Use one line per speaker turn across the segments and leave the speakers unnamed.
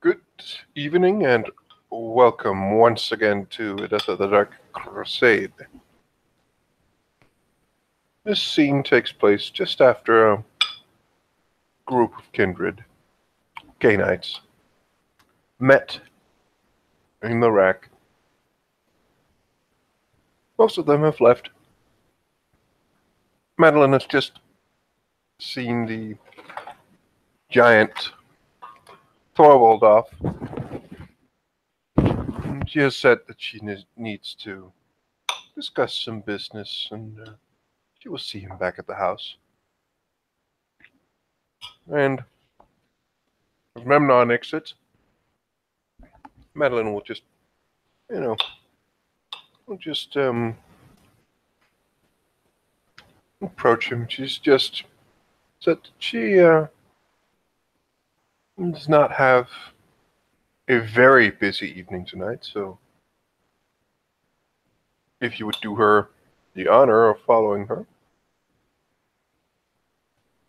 Good evening and welcome once again to Death of the Dark Crusade. This scene takes place just after a group of kindred, gay knights, met in the rack. Most of them have left. Madeline has just seen the giant Thorwald off. She has said that she needs to discuss some business and she will see him back at the house. And as Memnon exits, Madeline will just, will just approach him. She's just said she does not have a very busy evening tonight, so if you would do her the honor of following her,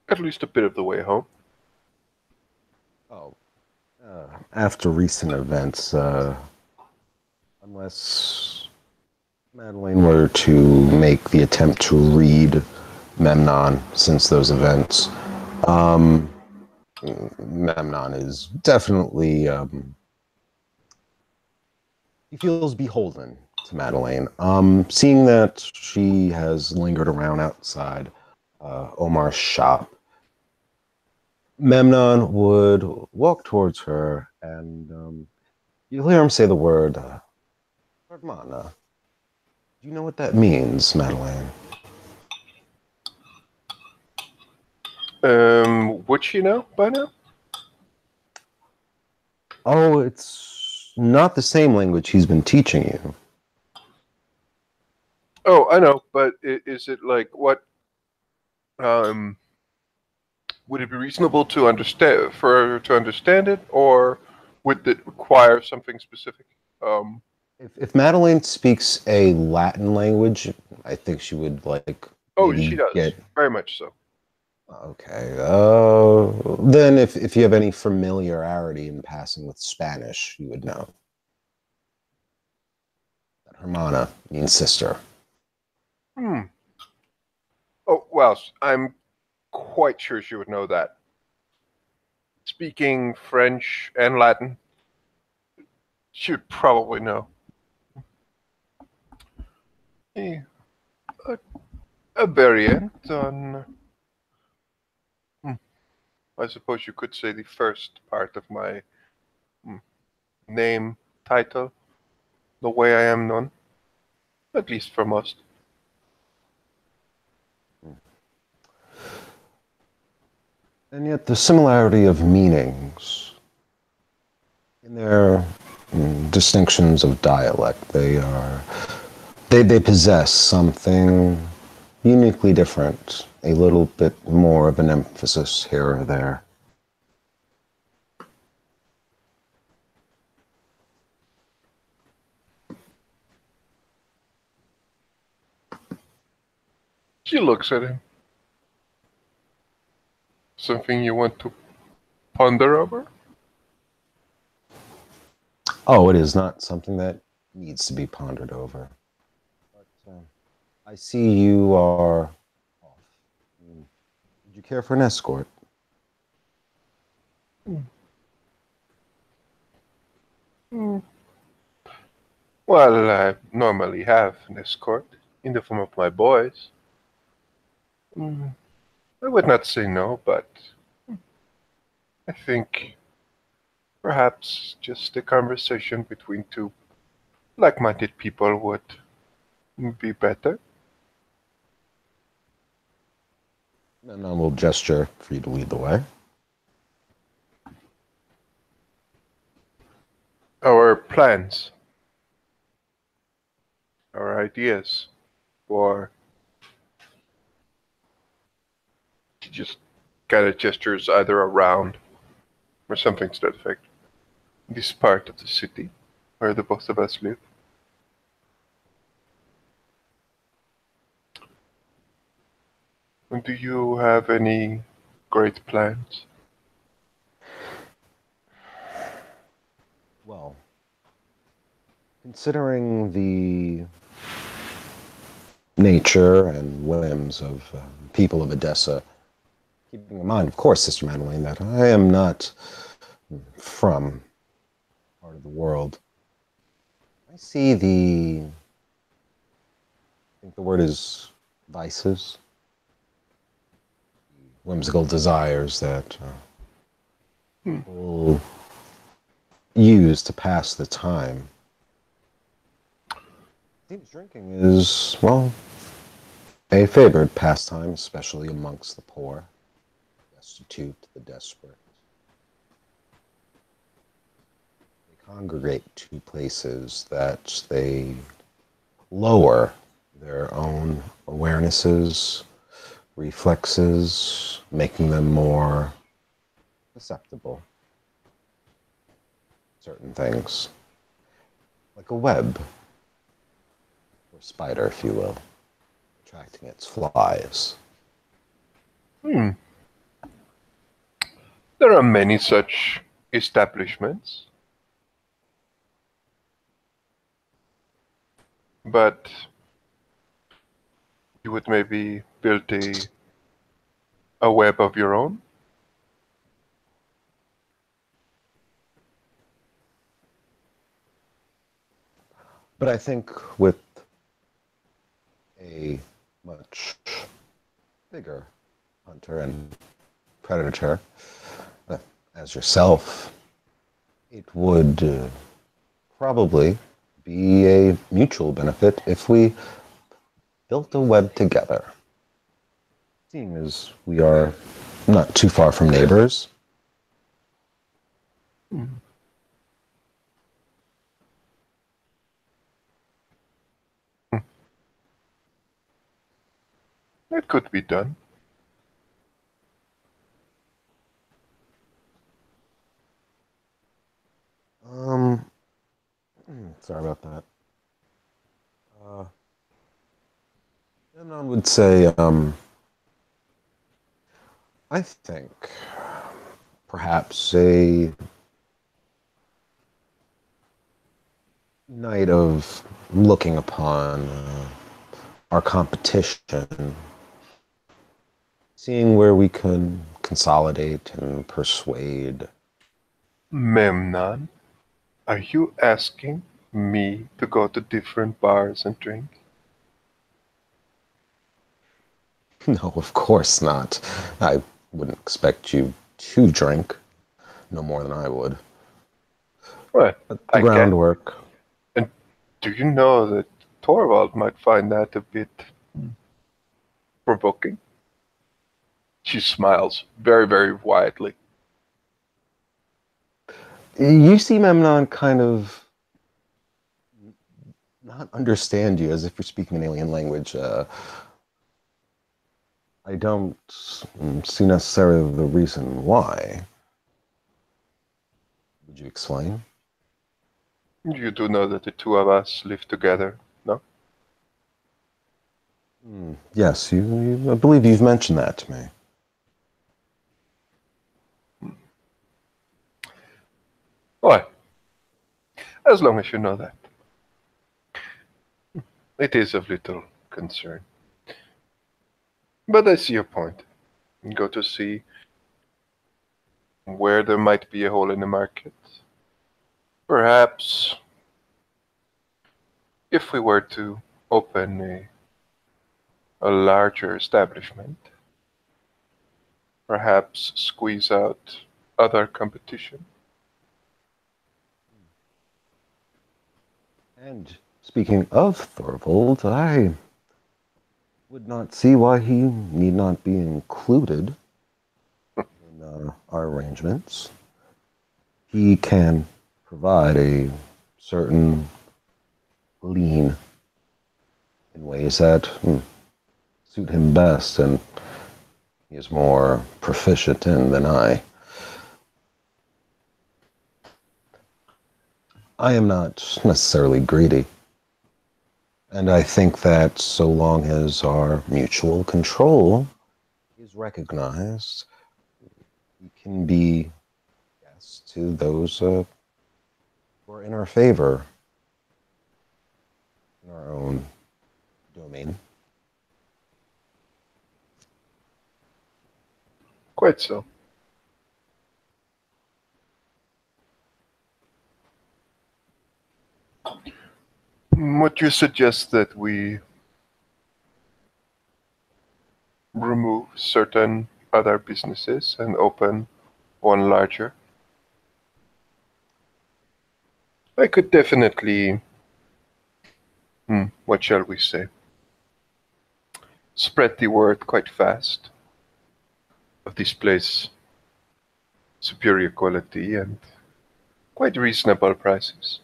at least a bit of the way home.
Oh, after recent events, unless Madeline were to make the attempt to read Memnon since those events, Memnon is definitely, he feels beholden to Madeline. Seeing that she has lingered around outside Omar's shop, Memnon would walk towards her, and you'll hear him say the word, Ardmana. Do you know what that means, Madeline?
Would she know by now?
Oh, it's not the same language he's been teaching you.
Oh, I know, but is it like what? Um, would it be reasonable to understand for her to understand it, or would it require something specific?
If Madeline speaks a Latin language, I think she would
Oh, she
maybe
does
get.
very much so.
Okay. Then if you have any familiarity in passing with Spanish, you would know that Hermana means sister.
Hmm. Oh, well, I'm quite sure she would know that. Speaking French and Latin, she would probably know. A, a variant on, I suppose you could say, the first part of my name, title, the way I am known, at least for most.
And yet the similarity of meanings in their distinctions of dialect, they possess something uniquely different, a little bit more of an emphasis here or there.
She looks at him. Something you want to ponder over?
Oh, it is not something that needs to be pondered over. But I see you are off. Would you care for an escort?
Hmm. Well, I normally have an escort in the form of my boys. I would not say no, but I think perhaps just a conversation between two like-minded people would be better.
And I will gesture for you to lead the way.
Our plans, our ideas for just kind of gestures either around or something to that effect. This part of the city where the both of us live. And do you have any great plans?
Well, considering the nature and whims of people of Odessa, keeping in mind, of course, Sister Madeline, that I am not from part of the world, I see I think the word is vices, whimsical desires that
Hmm.
people use to pass the time. Seems drinking is, well, a favored pastime, especially amongst the poor, destitute, the desperate. They congregate to places that they lower their own awarenesses, reflexes, making them more susceptible to certain things, like a web, or spider, if you will, attracting its flies.
Hmm. There are many such establishments, but you would maybe build a web of your own.
But I think with a much bigger hunter and predator, uh, as yourself, it would probably be a mutual benefit if we built a web together. Seeing as we are not too far from neighbors,
Hmm. It could be done.
um, sorry about that. Uh, and I would say, I think perhaps a night of looking upon our competition, seeing where we can consolidate and persuade.
Memnon, are you asking me to go to different bars and drink?
No, of course not. I wouldn't expect you to drink, no more than I would.
Well,
But the
I can.
groundwork.
And do you know that Torvald might find that a bit provoking? She smiles very, very widely.
You see Memnon kind of not understand you as if you're speaking an alien language. I don't see necessarily the reason why. Would you explain?
You do know that the two of us live together, no?
Yes, I believe you've mentioned that to me.
Why? As long as you know that. It is of little concern. But I see your point. Go to see where there might be a hole in the market. Perhaps if we were to open a larger establishment, perhaps squeeze out other competition.
And speaking of Thorvald, I would not see why he need not be included in our arrangements. He can provide a certain lean in ways that suit him best and he is more proficient in than I. I am not necessarily greedy. And I think that so long as our mutual control is recognized, we can be yes to those or in our favor in our own domain.
Quite so. Would you suggest that we remove certain other businesses and open one larger? I could definitely, what shall we say, spread the word quite fast of this place, superior quality and quite reasonable prices.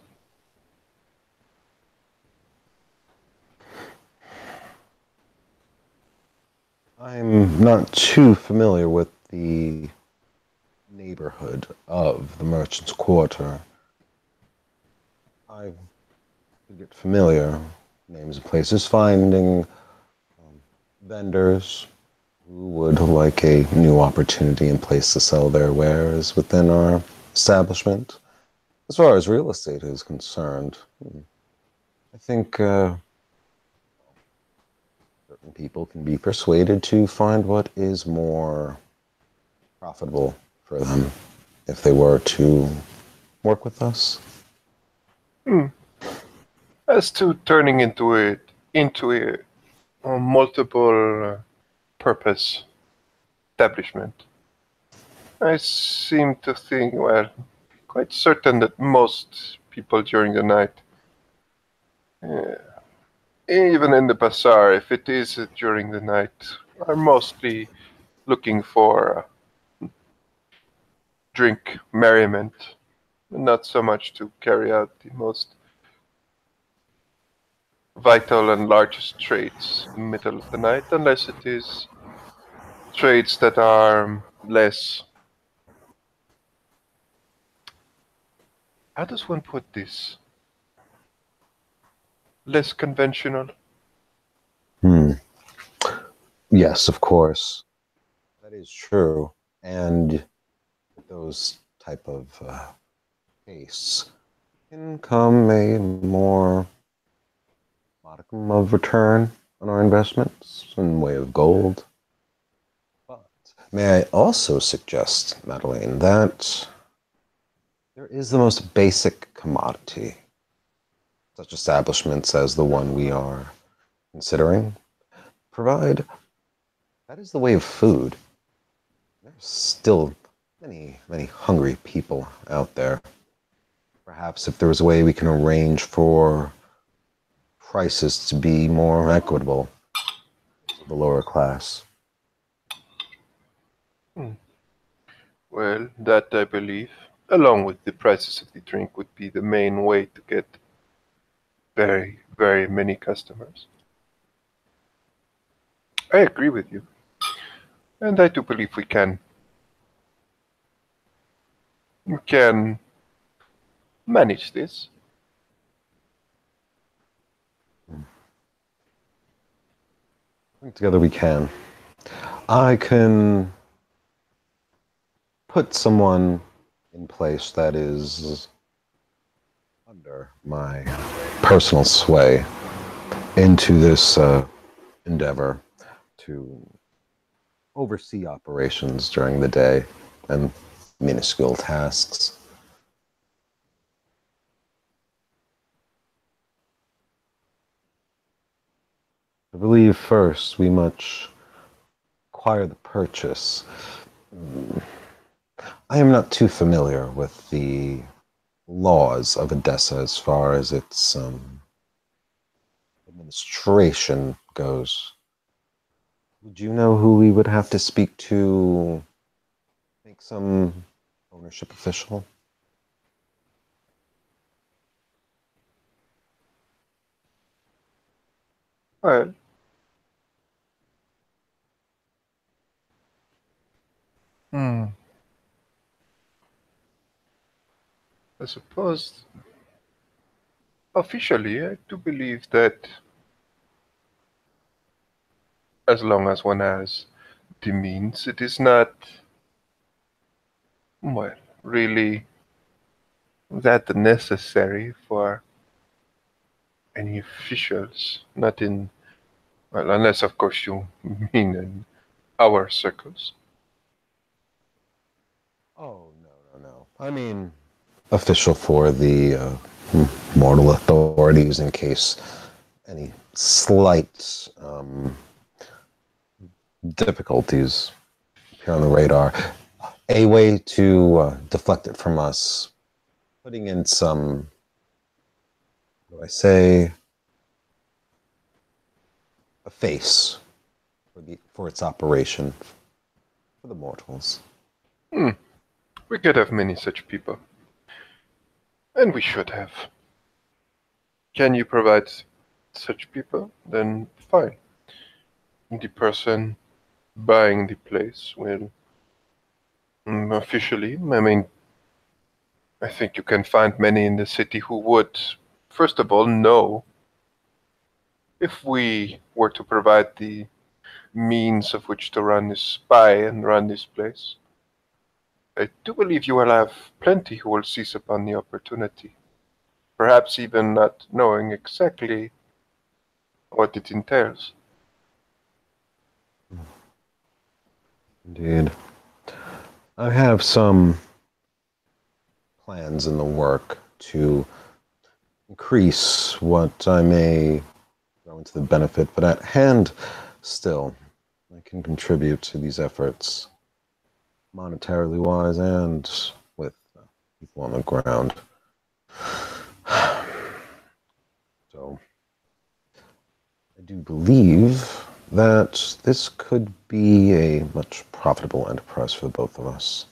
I'm not too familiar with the neighborhood of the Merchant's Quarter. I could get familiar names of places, finding vendors who would like a new opportunity and place to sell their wares within our establishment. As far as real estate is concerned, I think certain people can be persuaded to find what is more profitable for them if they were to work with us.
As to turning into a multiple purpose establishment, I seem to think, well, quite certain that most people during the night, uh, even in the bazaar, if it is during the night, are mostly looking for drink merriment, not so much to carry out the most vital and largest trades in the middle of the night, unless it is trades that are less. How does one put this? Less conventional?
Hmm. Yes, of course. That is true. And those type of tastes can come a more modicum of return on our investments in way of gold. But may I also suggest, Madeline, that there is the most basic commodity. Such establishments as the one we are considering provide. That is the way of food. There's still many, many hungry people out there. Perhaps if there was a way we can arrange for prices to be more equitable to the lower class.
Hmm. Well, that I believe, along with the prices of the drink, would be the main way to get very, very many customers. I agree with you, and I do believe we can manage this.
I think together we can. I can put someone in place that is under my personal sway into this endeavor to oversee operations during the day and minuscule tasks. I believe first we must acquire the purchase. I am not too familiar with the laws of Odessa as far as its administration goes. Would you know who we would have to speak to make some ownership official?
Well, hmm, I suppose officially I do believe that as long as one has the means, it is not, well, really that necessary for any officials, not in, well, unless of course you mean in our circles.
Oh, no. I mean, official for the mortal authorities in case any slight difficulties appear on the radar. A way to deflect it from us, putting in some, what do I say, a face for its operation for the mortals.
Hmm. We could have many such people, and we should have. Can you provide such people? Then fine. The person buying the place will officially, I mean, I think you can find many in the city who would, first of all, know if we were to provide the means of which to run this spy and run this place. I do believe you will have plenty who will seize upon the opportunity, perhaps even not knowing exactly what it entails.
Indeed. I have some plans in the work to increase what I may go into the benefit, but at hand, still, I can contribute to these efforts monetarily wise and with people on the ground. So I do believe that this could be a much profitable enterprise for the both of us.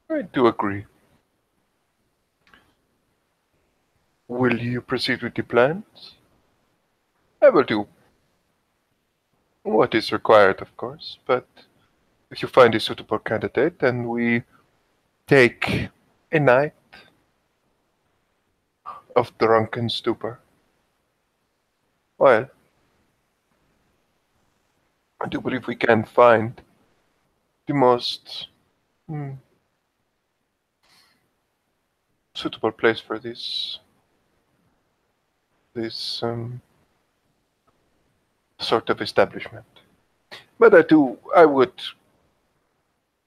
I do agree. Will you proceed with the plans? I will do what is required, of course, but if you find a suitable candidate, then we take a night of drunken stupor. Well, I do believe we can find the most hmm, suitable place for this sort of establishment. But I would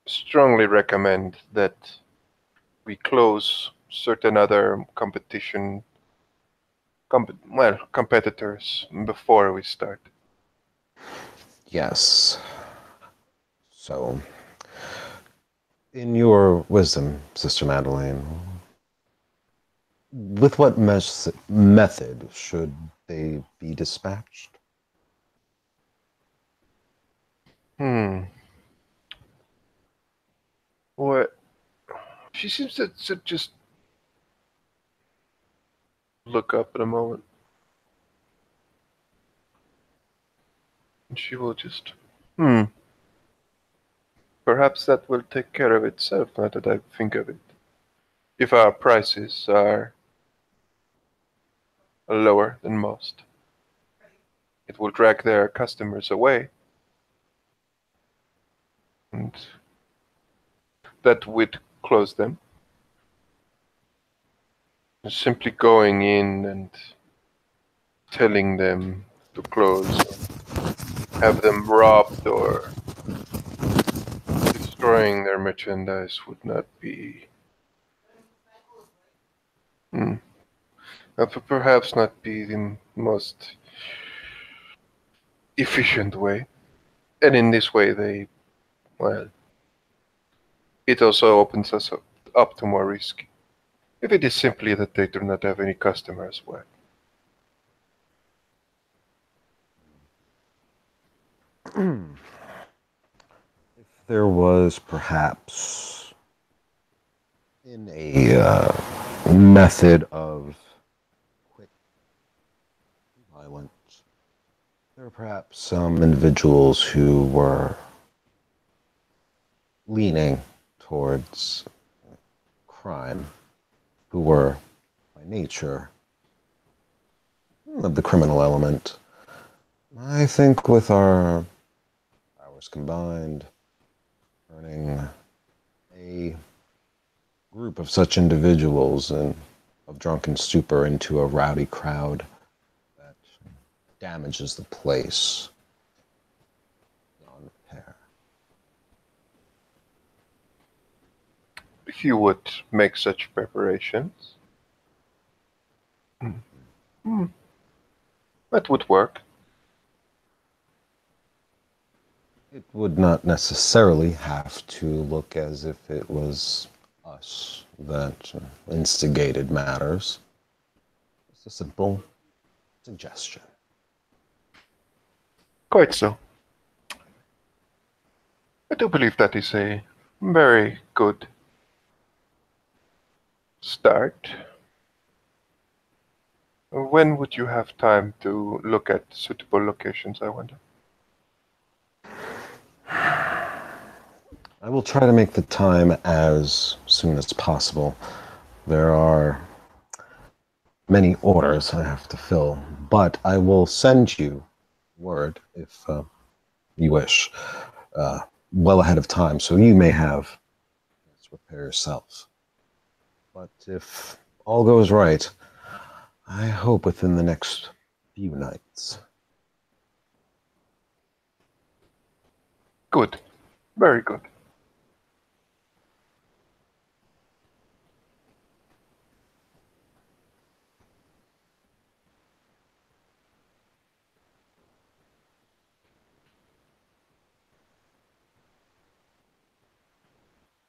strongly recommend that we close certain other competitors before we start.
Yes. So, in your wisdom, Sister Madeleine, with what method should they be dispatched?
Hmm. What? She seems to just look up in a moment, and she will just. Hmm. Perhaps that will take care of itself now that I think of it. If our prices are lower than most, it will drag their customers away, and that would close them. Simply going in and telling them to close, have them robbed or destroying their merchandise would not be, hmm, perhaps not be the most efficient way. And in this way, well, it also opens us up to more risk. If it is simply that they do not have any customers, well,
If there was perhaps in a method of quick violence, there were perhaps some individuals who were leaning towards crime, who were by nature of the criminal element. I think with our powers combined, earning a group of such individuals and of drunken stupor into a rowdy crowd that damages the place beyond repair.
If you would make such preparations, hmm, that would work.
It would not necessarily have to look as if it was us that instigated matters. It's a simple suggestion.
Quite so. I do believe that is a very good start. When would you have time to look at suitable locations, I wonder?
I will try to make the time as soon as possible. There are many orders I have to fill, but I will send you word if you wish, well ahead of time, so you may have to prepare yourself. But if all goes right, I hope within the next few nights.
Good. Very good.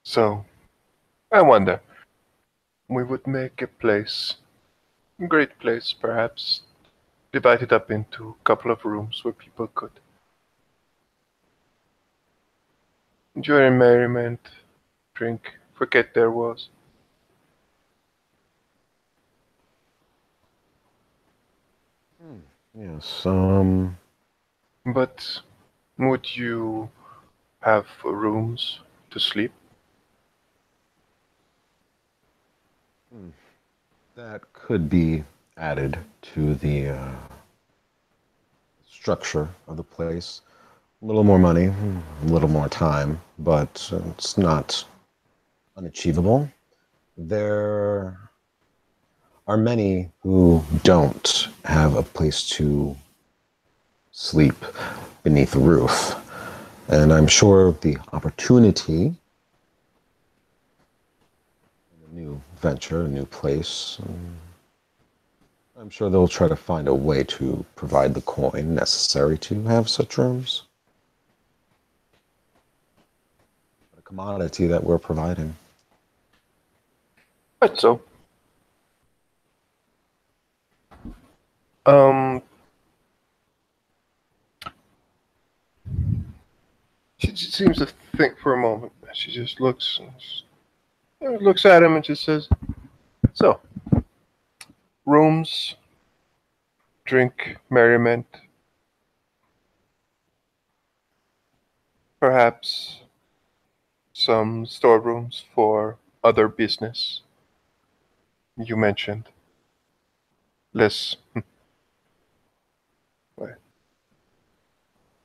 So, I wonder, we would make a place, a great place perhaps, divide it up into a couple of rooms where people could enjoy merriment, drink, forget their woes.
Yes,
But would you have rooms to sleep?
that could be added to the structure of the place. A little more money, a little more time, but it's not unachievable. There are many who don't have a place to sleep beneath a roof. And I'm sure the opportunity in a new venture, a new place, I'm sure they'll try to find a way to provide the coin necessary to have such rooms. A commodity that we're providing.
But so. Um, she just seems to think for a moment. She just looks at him and just says, "So, rooms, drink, merriment, perhaps some storerooms for other business. You mentioned less,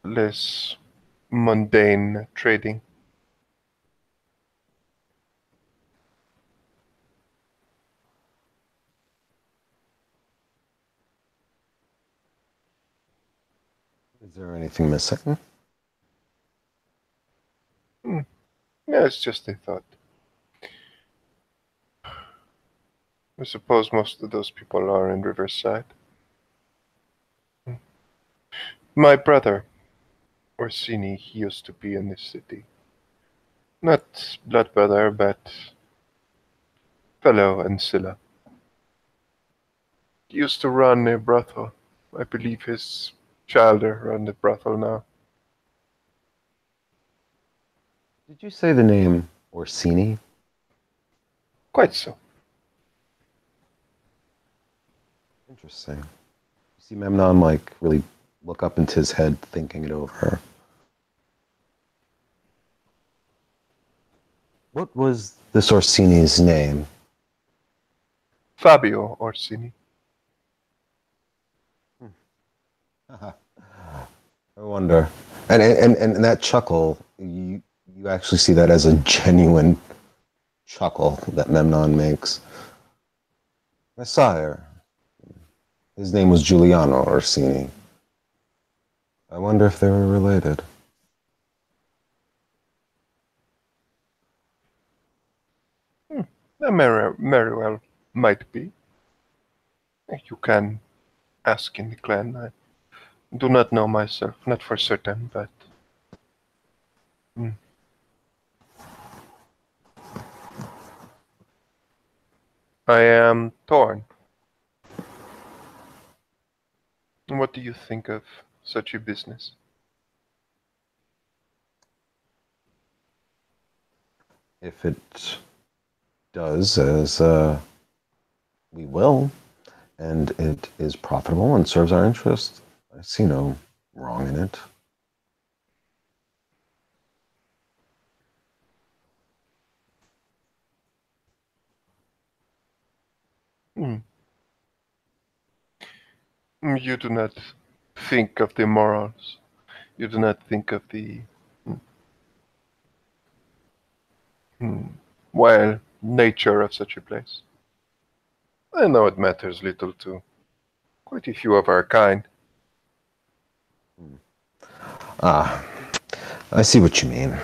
less mundane trading."
Is there anything missing?
Hmm. Yeah, it's just a thought. I suppose most of those people are in Riverside. My brother, Orsini, he used to be in this city. Not blood brother, but fellow Ancilla. He used to run a brothel. I believe his childer run the brothel now.
Did you say the name Orsini?
Quite so.
Interesting. You see Memnon like really look up into his head thinking it over. What was this Orsini's name?
Fabio Orsini.
I wonder. And that chuckle, you actually see that as a genuine chuckle that Memnon makes. My sire, his name was Giuliano Orsini. I wonder if they were related.
Hmm. Very well might be. You can ask in the clan. I do not know myself, not for certain, but hmm. I am torn. What do you think of such a business?
If it does as we will, and it is profitable and serves our interests, I see no wrong in it.
Hmm. You do not think of the morals. You do not think of the hmm, hmm, well, nature of such a place. I know it matters little to quite a few of our kind.
Ah, I see what you mean.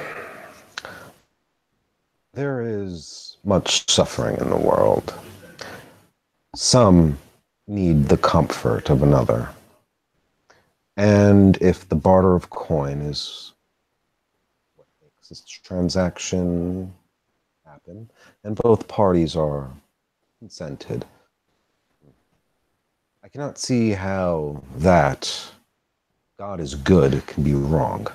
There is much suffering in the world. Some need the comfort of another. And if the barter of coin is what makes this transaction happen, and both parties are consented, I cannot see how that God is good can be wrong.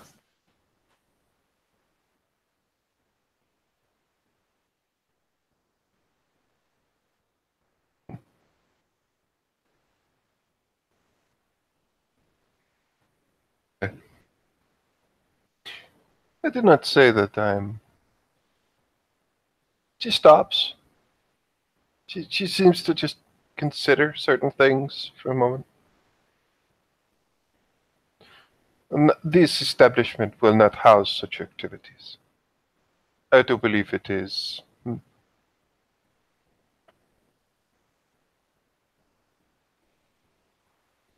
I did not say that I'm. She stops. She seems to just consider certain things for a moment. This establishment will not house such activities. I do believe it is.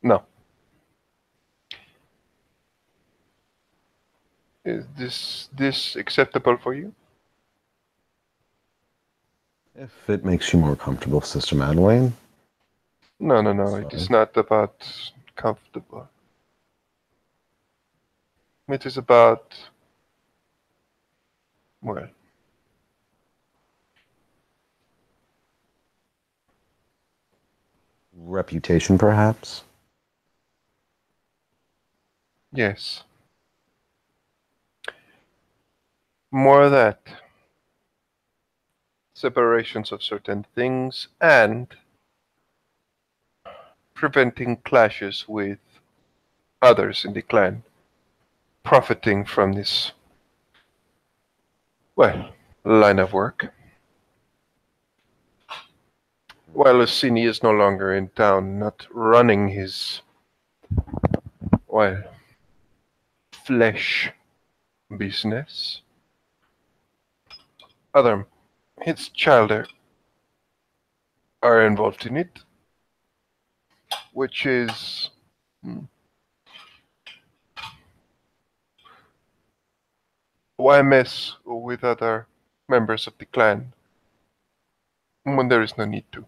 No. Is this acceptable for you?
If it makes you more comfortable, Sister Madeleine,
No, no,
that's
no. It is
fine.
not about comfortable. It is about, well,
Reputation, perhaps?
yes. More of that. Separations of certain things and preventing clashes with others in the clan, profiting from this, well, line of work. While Orsini is no longer in town, not running his, well, flesh business, other, his child are involved in it, which is why mess with other members of the clan when there is no need to.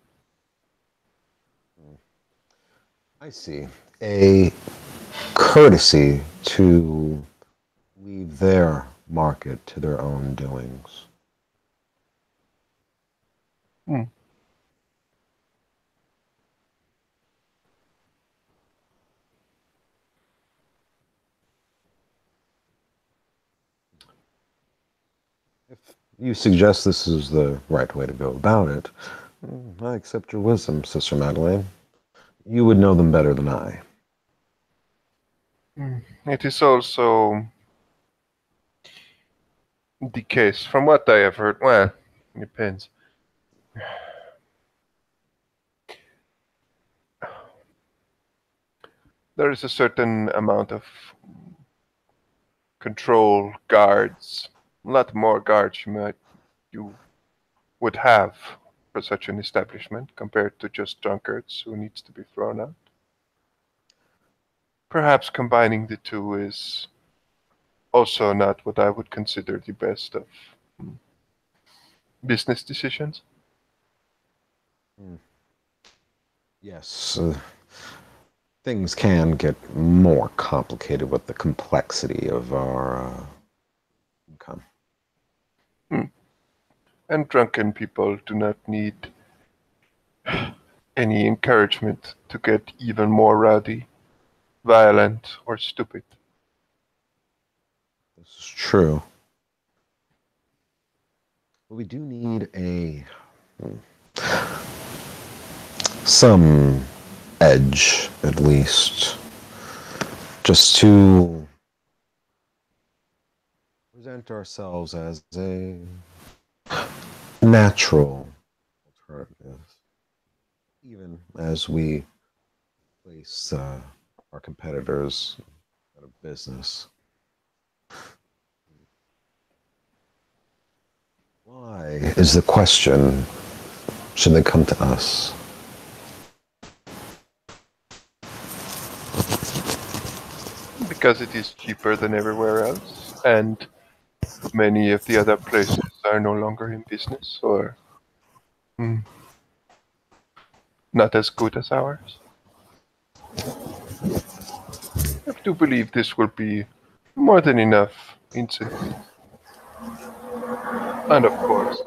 I see. A courtesy to leave their market to their own doings.
Hmm.
If you suggest this is the right way to go about it, I accept your wisdom, Sister Madeleine. You would know them better than I.
It is also the case, from what I have heard. Well, it depends. There is a certain amount of control, guards, a lot more guards you would have for such an establishment compared to just drunkards who needs to be thrown out. Perhaps combining the two is also not what I would consider the best of mm, business decisions.
Hmm. Yes, things can get more complicated with the complexity of our income.
Mm. And drunken people do not need any encouragement to get even more rowdy, violent, or stupid.
This is true. But we do need some edge, at least, just to present ourselves as a natural alternative, even as we place our competitors out of business. Why is the question? Should they come to us?
Because it is cheaper than everywhere else, and many of the other places are no longer in business or mm, not as good as ours. I do believe this will be more than enough incentive. And of course,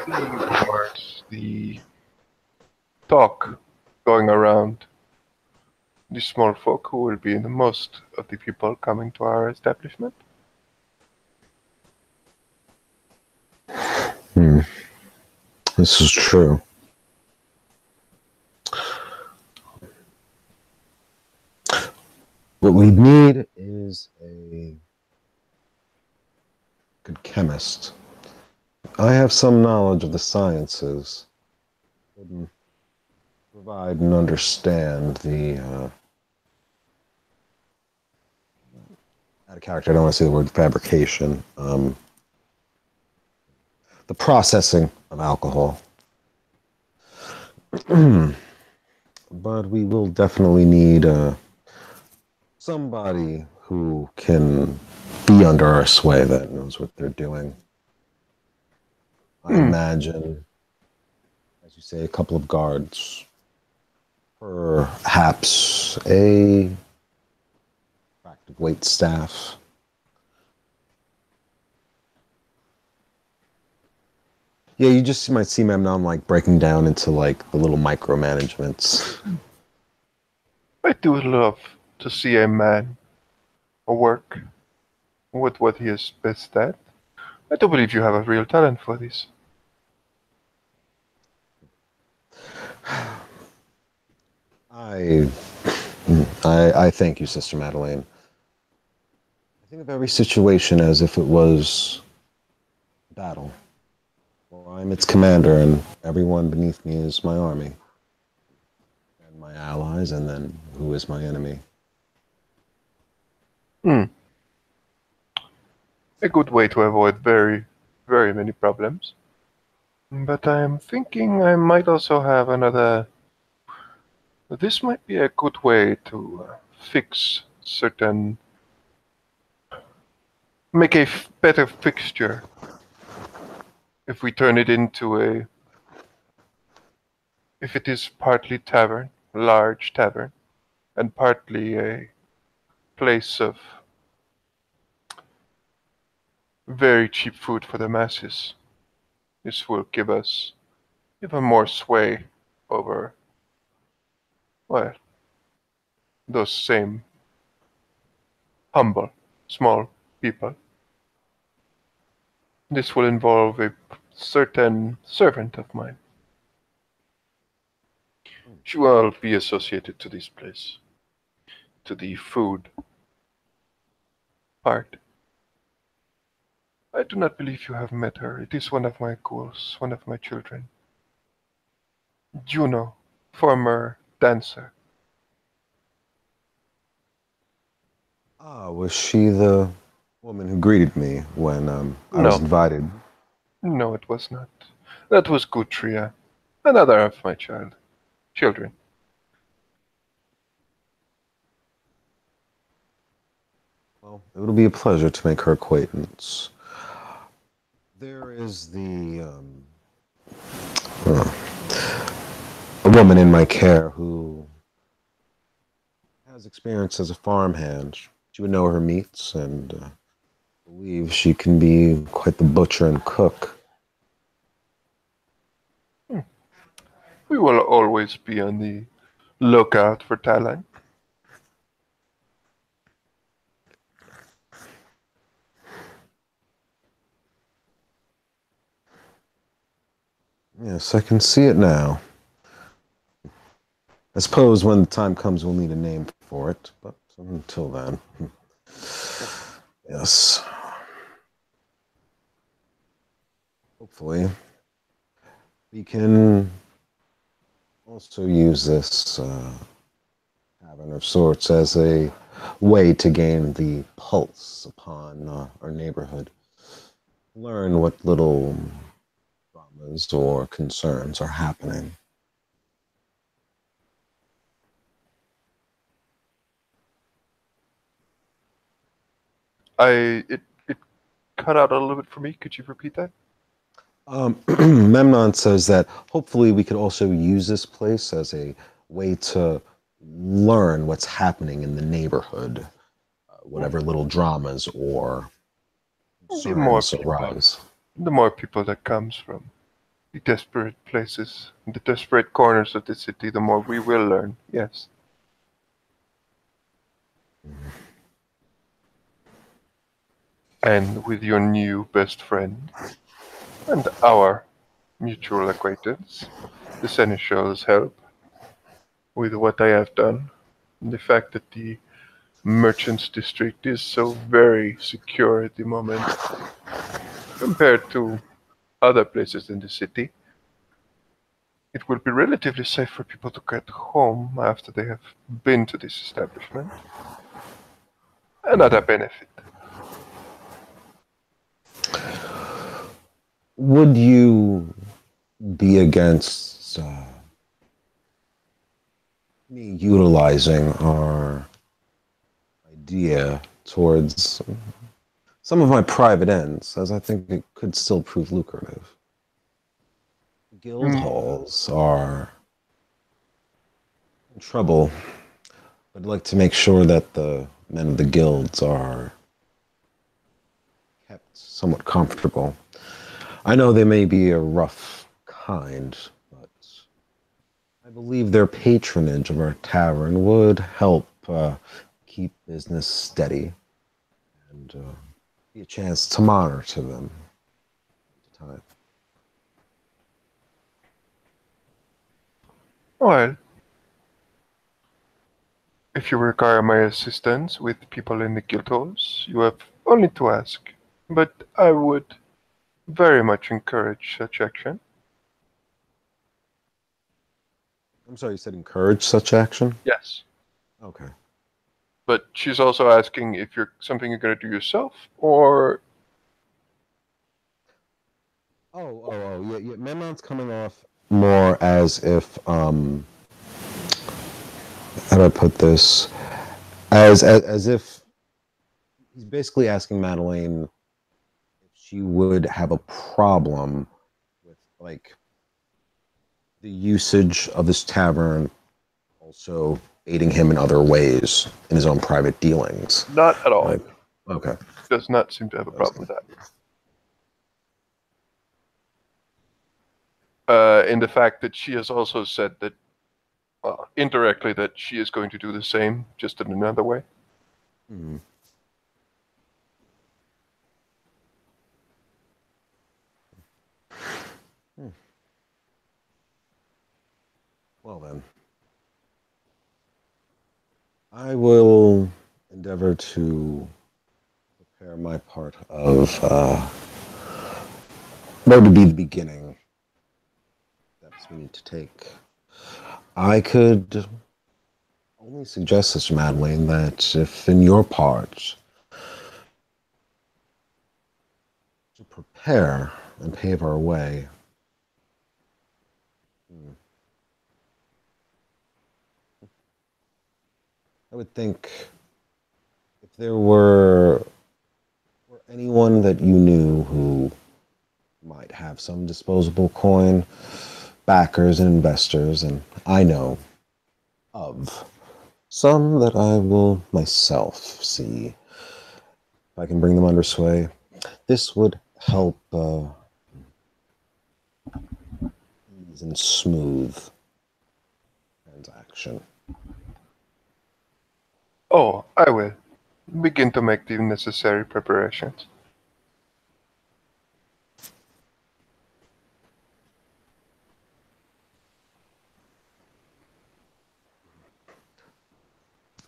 the rumors, the talk going around, the small folk who will be the most of the people coming to our establishment.
Hmm. This is true. What we need is a good chemist. I have some knowledge of the sciences. Couldn't provide and understand the out of character. I don't want to say the word fabrication. The processing of alcohol. But we will definitely need somebody who can be under our sway that knows what they're doing. I
Hmm.
imagine, as you say, a couple of guards, perhaps a active wait staff. Yeah, you just might see me now. I'm like breaking down into like the little micromanagements.
I do love to see a man work with what he is best at. I do believe you have a real talent for this.
I, I thank you, Sister Madeleine. I think of every situation as if it was battle. Well, I'm its commander, and everyone beneath me is my army, and my allies, and then who is my enemy.
Hmm. A good way to avoid very, very many problems. But I'm thinking I might also have another. This might be a good way to fix certain. Make a better fixture if we turn it into a. If it is partly tavern, large tavern, and partly a place of very cheap food for the masses. This will give us even more sway over, well, those same humble, small people. This will involve a certain servant of mine. She will be associated to this place, to the food part. I do not believe you have met her. It is one of my ghouls, one of my children. Juno, former dancer.
Ah, was she the woman who greeted me when I was
No,
invited?
No, it was not. That was Gutria, another of my children.
Well, it'll be a pleasure to make her acquaintance. There is uh, a woman in my care who has experience as a farmhand. She would know her meats and believe she can be quite the butcher and cook.
Hmm. We will always be on the lookout for talent.
Yes, I can see it now. I suppose when the time comes, we'll need a name for it, but until then, yes. Hopefully, we can also use this tavern of sorts as a way to gain the pulse upon our neighborhood. Learn what little dramas or concerns are happening.
It cut out a little bit for me. Could you repeat that?
Memnon says that hopefully we could also use this place as a way to learn what's happening in the neighborhood, whatever little dramas or
The more
concerns
people,
arise.
the more people that comes from the desperate places, the desperate corners of the city, the more we will learn. Yes. And with your new best friend and our mutual acquaintance, the seneschal's help with what I have done, and the fact that the merchants district is so very secure at the moment compared to other places in the city, it will be relatively safe for people to get home after they have been to this establishment. Another benefit.
Would you be against me utilizing our idea towards some of my private ends, as I think it could still prove lucrative? Guild
Mm,
halls are in trouble. I'd like to make sure that the men of the guilds are kept somewhat comfortable. I know they may be a rough kind, but I believe their patronage of our tavern would help keep business steady and be a chance to monitor them at the time.
well, if you require my assistance with people in the guild halls, you have only to ask. But I would very much encourage such action.
I'm sorry, you said encourage such action?
Yes.
Okay.
But she's also asking if you're something you're going to do yourself, or
Yeah, yeah. Memnon's coming off more as if, how do I put this? As if he's basically asking Madeline if she would have a problem with like the usage of this tavern also aiding him in other ways in his own private dealings.
not at all.
Like, okay.
Does not seem to have a problem with that. In the fact that she has also said that, indirectly, that she is going to do the same, just in another way.
Hmm. Hmm. Well then, I will endeavor to prepare my part of what would be the beginning steps we need to take. I could only suggest, Sister Madeline, that if in your part to prepare, and pave our way. Hmm. I would think if there were anyone that you knew who might have some disposable coin, backers and investors, and I know of some that I will myself see if I can bring them under sway. This would help ease and smooth transaction.
Oh, I will. Begin to make the necessary preparations.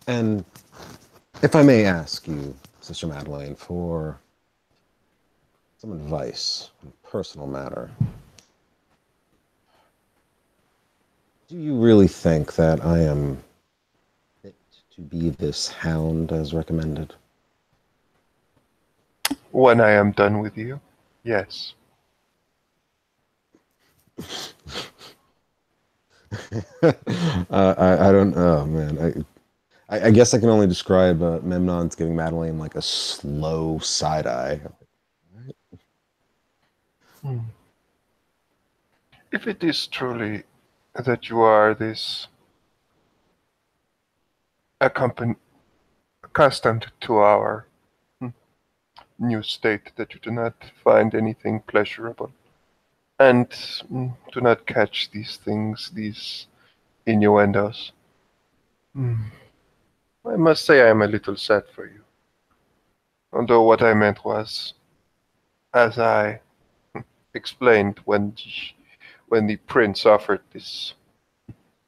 And if I may ask you, Sister Madeleine, for some advice on a personal matter, do you really think that I am fit to be this hound as recommended?
When I am done with you, yes.
I don't. Oh man, I guess I can only describe Memnon's giving Madeline like a slow side eye.
Hmm. If it is truly that you are this accompan- accustomed to our new state, that you do not find anything pleasurable, and do not catch these things, these innuendos, I must say I am a little sad for you. Although what I meant was, as I explained when the prince offered this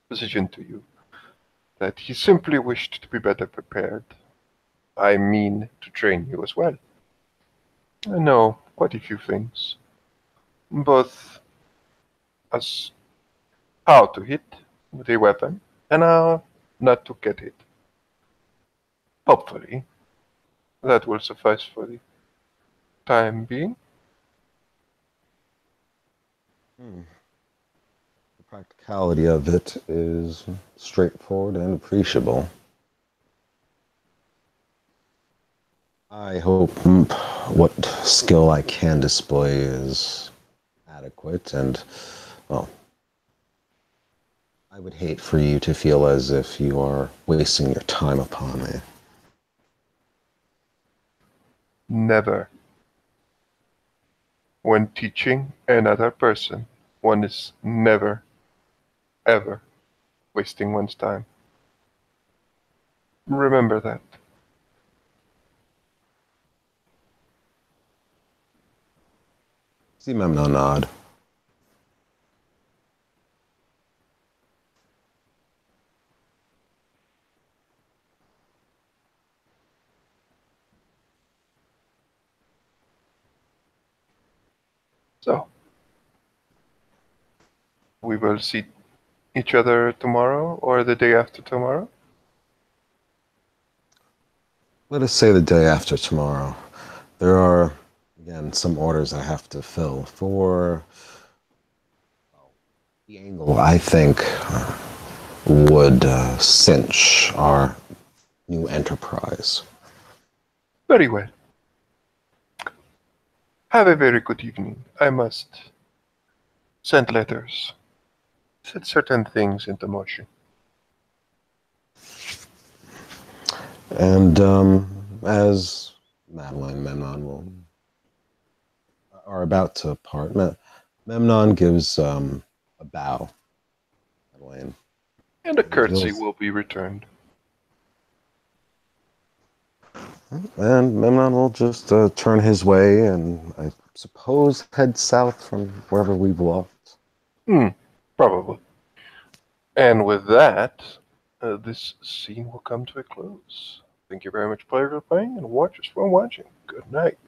position to you, that he simply wished to be better prepared. I mean to train you as well. I know quite a few things, both as how to hit with a weapon and how not to get hit. Hopefully, that will suffice for the time being.
Hmm. The practicality of it is straightforward and appreciable. I hope what skill I can display is adequate, and well, I would hate for you to feel as if you are wasting your time upon me.
Never, when teaching another person, one is never, ever wasting one's time. Remember that.
See Memnon nod.
So, we will see each other tomorrow or the day after tomorrow.
Let us say the day after tomorrow. There are, again, some orders I have to fill for the angle I think would cinch our new enterprise.
Very well. Have a very good evening. I must send letters, set certain things into motion.
And as Madeline and Memnon are about to part, Memnon gives a bow. Madeline.
And a
He
curtsy
feels,
will be returned.
and Memnon will just turn his way and I suppose head south from wherever we've walked.
Probably. And with that, this scene will come to a close. Thank you very much, players, for playing, and watchers for watching. Good night.